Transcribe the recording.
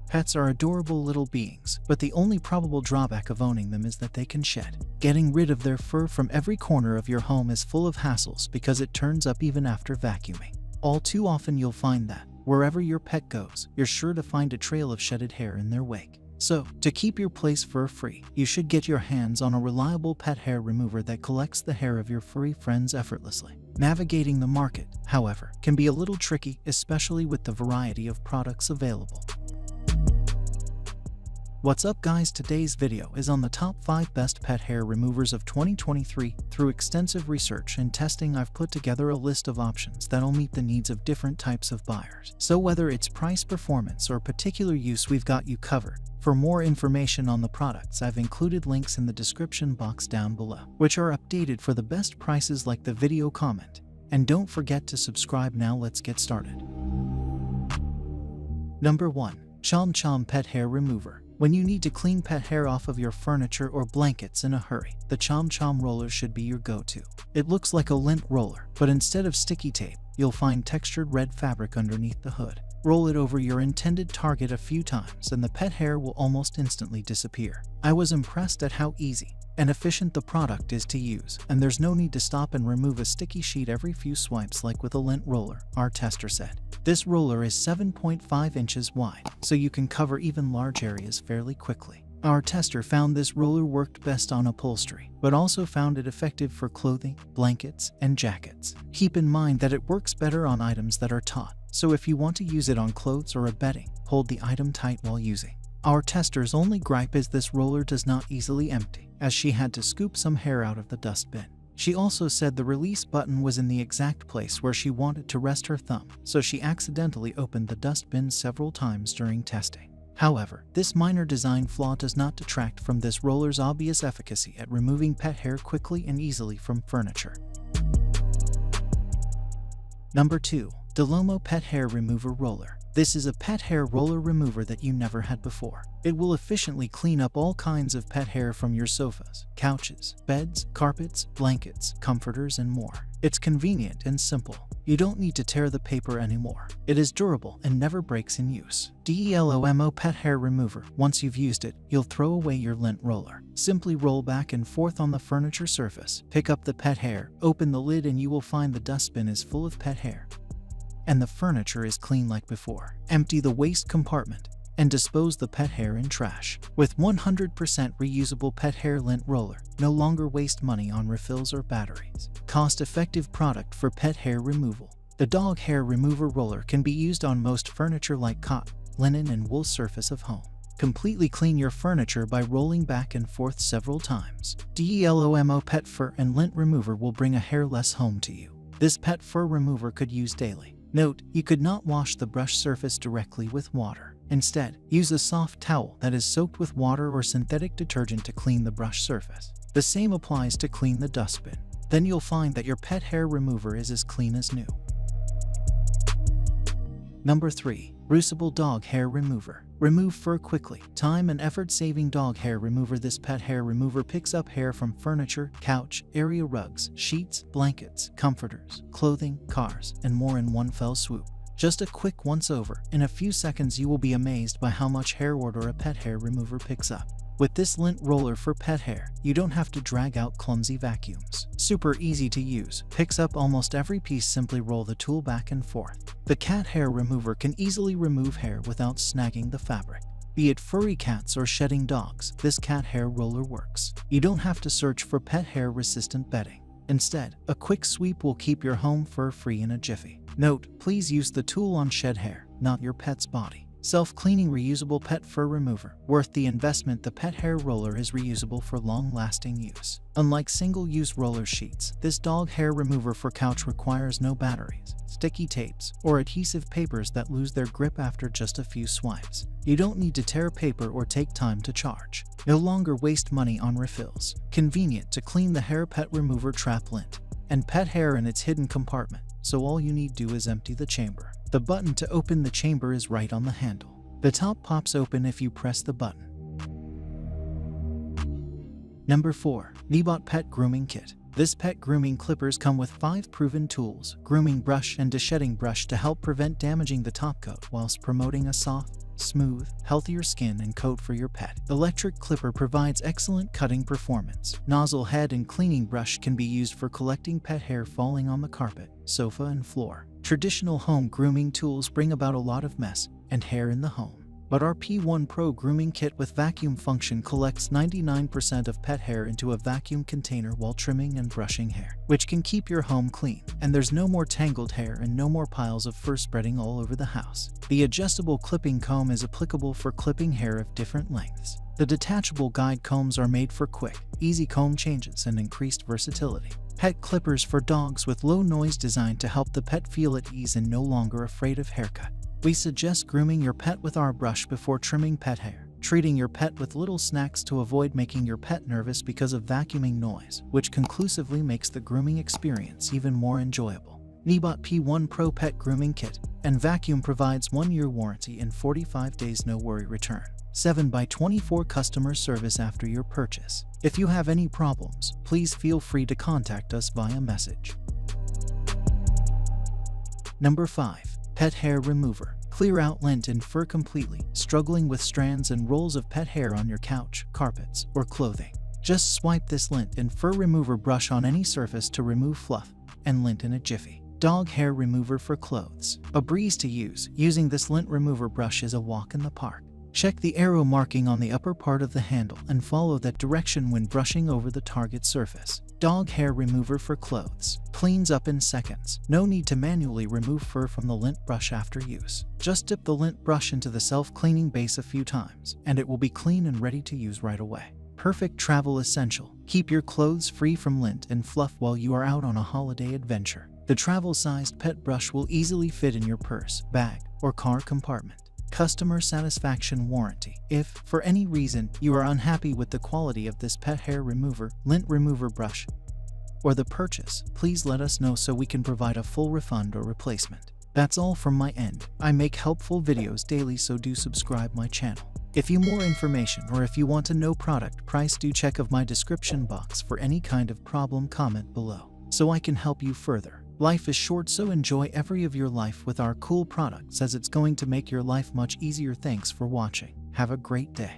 Pets are adorable little beings, but the only probable drawback of owning them is that they can shed. Getting rid of their fur from every corner of your home is full of hassles because it turns up even after vacuuming. All too often you'll find that, wherever your pet goes, you're sure to find a trail of shedded hair in their wake. So, to keep your place fur-free, you should get your hands on a reliable pet hair remover that collects the hair of your furry friends effortlessly. Navigating the market, however, can be a little tricky, especially with the variety of products available. What's up guys, today's video is on the top 5 best pet hair removers of 2023. Through extensive research and testing, I've put together a list of options that'll meet the needs of different types of buyers. So whether it's price, performance, or particular use, we've got you covered. For more information on the products, I've included links in the description box down below, which are updated for the best prices. Like the video, comment, and don't forget to subscribe. Now let's get started. Number 1. ChomChom Pet Hair Remover. When you need to clean pet hair off of your furniture or blankets in a hurry, the ChomChom roller should be your go-to. It looks like a lint roller, but instead of sticky tape, you'll find textured red fabric underneath the hood. Roll it over your intended target a few times and the pet hair will almost instantly disappear. I was impressed at how easy and efficient the product is to use, and there's no need to stop and remove a sticky sheet every few swipes like with a lint roller, our tester said. This roller is 7.5 inches wide, so you can cover even large areas fairly quickly. Our tester found this roller worked best on upholstery, but also found it effective for clothing, blankets, and jackets. Keep in mind that it works better on items that are taut, so if you want to use it on clothes or a bedding, hold the item tight while using. Our tester's only gripe is this roller does not easily empty, as she had to scoop some hair out of the dustbin. She also said the release button was in the exact place where she wanted to rest her thumb, so she accidentally opened the dustbin several times during testing. However, this minor design flaw does not detract from this roller's obvious efficacy at removing pet hair quickly and easily from furniture. Number 2. DELOMO Pet Hair Remover Roller. This is a pet hair roller remover that you never had before. It will efficiently clean up all kinds of pet hair from your sofas, couches, beds, carpets, blankets, comforters, and more. It's convenient and simple. You don't need to tear the paper anymore. It is durable and never breaks in use. DELOMO Pet Hair Remover. Once you've used it, you'll throw away your lint roller. Simply roll back and forth on the furniture surface, pick up the pet hair, open the lid, and you will find the dustbin is full of pet hair, and the furniture is clean like before. Empty the waste compartment and dispose the pet hair in trash. With 100% reusable pet hair lint roller, no longer waste money on refills or batteries. Cost-effective product for pet hair removal. The dog hair remover roller can be used on most furniture like cotton, linen, and wool surface of home. Completely clean your furniture by rolling back and forth several times. DELOMO Pet Fur and Lint Remover will bring a hairless home to you. This pet fur remover could use daily. Note, you could not wash the brush surface directly with water. Instead, use a soft towel that is soaked with water or synthetic detergent to clean the brush surface. The same applies to clean the dustbin. Then you'll find that your pet hair remover is as clean as new. Number 3. Reuseable Dog Hair Remover. Remove fur quickly. Time and effort-saving dog hair remover. This pet hair remover picks up hair from furniture, couch, area rugs, sheets, blankets, comforters, clothing, cars, and more in one fell swoop. Just a quick once-over. In a few seconds you will be amazed by how much hair odor a pet hair remover picks up. With this lint roller for pet hair, you don't have to drag out clumsy vacuums. Super easy to use, picks up almost every piece. Simply roll the tool back and forth. The cat hair remover can easily remove hair without snagging the fabric. Be it furry cats or shedding dogs, this cat hair roller works. You don't have to search for pet hair resistant bedding. Instead, a quick sweep will keep your home fur-free in a jiffy. Note, please use the tool on shed hair, not your pet's body. Self-cleaning reusable pet fur remover. Worth the investment. The pet hair roller is reusable for long-lasting use. Unlike single-use roller sheets, this dog hair remover for couch requires no batteries, sticky tapes, or adhesive papers that lose their grip after just a few swipes. You don't need to tear paper or take time to charge. No longer waste money on refills. Convenient to clean the hair. Pet remover trap lint and pet hair in its hidden compartment, so all you need do is empty the chamber. The button to open the chamber is right on the handle. The top pops open if you press the button. Number 4. Neabot Pet Grooming Kit. This pet grooming clippers come with 5 proven tools: grooming brush and deshedding brush to help prevent damaging the top coat whilst promoting a soft, smooth, healthier skin and coat for your pet. Electric clipper provides excellent cutting performance. Nozzle head and cleaning brush can be used for collecting pet hair falling on the carpet, sofa and floor. Traditional home grooming tools bring about a lot of mess and hair in the home. But our P1 Pro grooming kit with vacuum function collects 99% of pet hair into a vacuum container while trimming and brushing hair, which can keep your home clean. And there's no more tangled hair and no more piles of fur spreading all over the house. The adjustable clipping comb is applicable for clipping hair of different lengths. The detachable guide combs are made for quick, easy comb changes and increased versatility. Pet clippers for dogs with low noise designed to help the pet feel at ease and no longer afraid of haircut. We suggest grooming your pet with our brush before trimming pet hair, treating your pet with little snacks to avoid making your pet nervous because of vacuuming noise, which conclusively makes the grooming experience even more enjoyable. Neabot P1 Pro Pet Grooming Kit and Vacuum provides 1-year warranty and 45 days no-worry return. 7x24 customer service after your purchase. If you have any problems, please feel free to contact us via message. Number 5. Pet Hair Remover. Clear out lint and fur completely. Struggling with strands and rolls of pet hair on your couch, carpets, or clothing? Just swipe this lint and fur remover brush on any surface to remove fluff and lint in a jiffy. Dog hair remover for clothes. A breeze to use. Using this lint remover brush is a walk in the park. Check the arrow marking on the upper part of the handle and follow that direction when brushing over the target surface. Dog hair remover for clothes. Cleans up in seconds. No need to manually remove fur from the lint brush after use. Just dip the lint brush into the self-cleaning base a few times, and it will be clean and ready to use right away. Perfect travel essential. Keep your clothes free from lint and fluff while you are out on a holiday adventure. The travel-sized pet brush will easily fit in your purse, bag, or car compartment. Customer satisfaction warranty. If, for any reason, you are unhappy with the quality of this pet hair remover, lint remover brush, or the purchase, please let us know so we can provide a full refund or replacement. That's all from my end. I make helpful videos daily, so do subscribe my channel. If you more information or if you want to know product price, do check of my description box for any kind of problem. Comment below so I can help you further. Life is short, so enjoy every of your life with our cool products, as it's going to make your life much easier. Thanks for watching. Have a great day.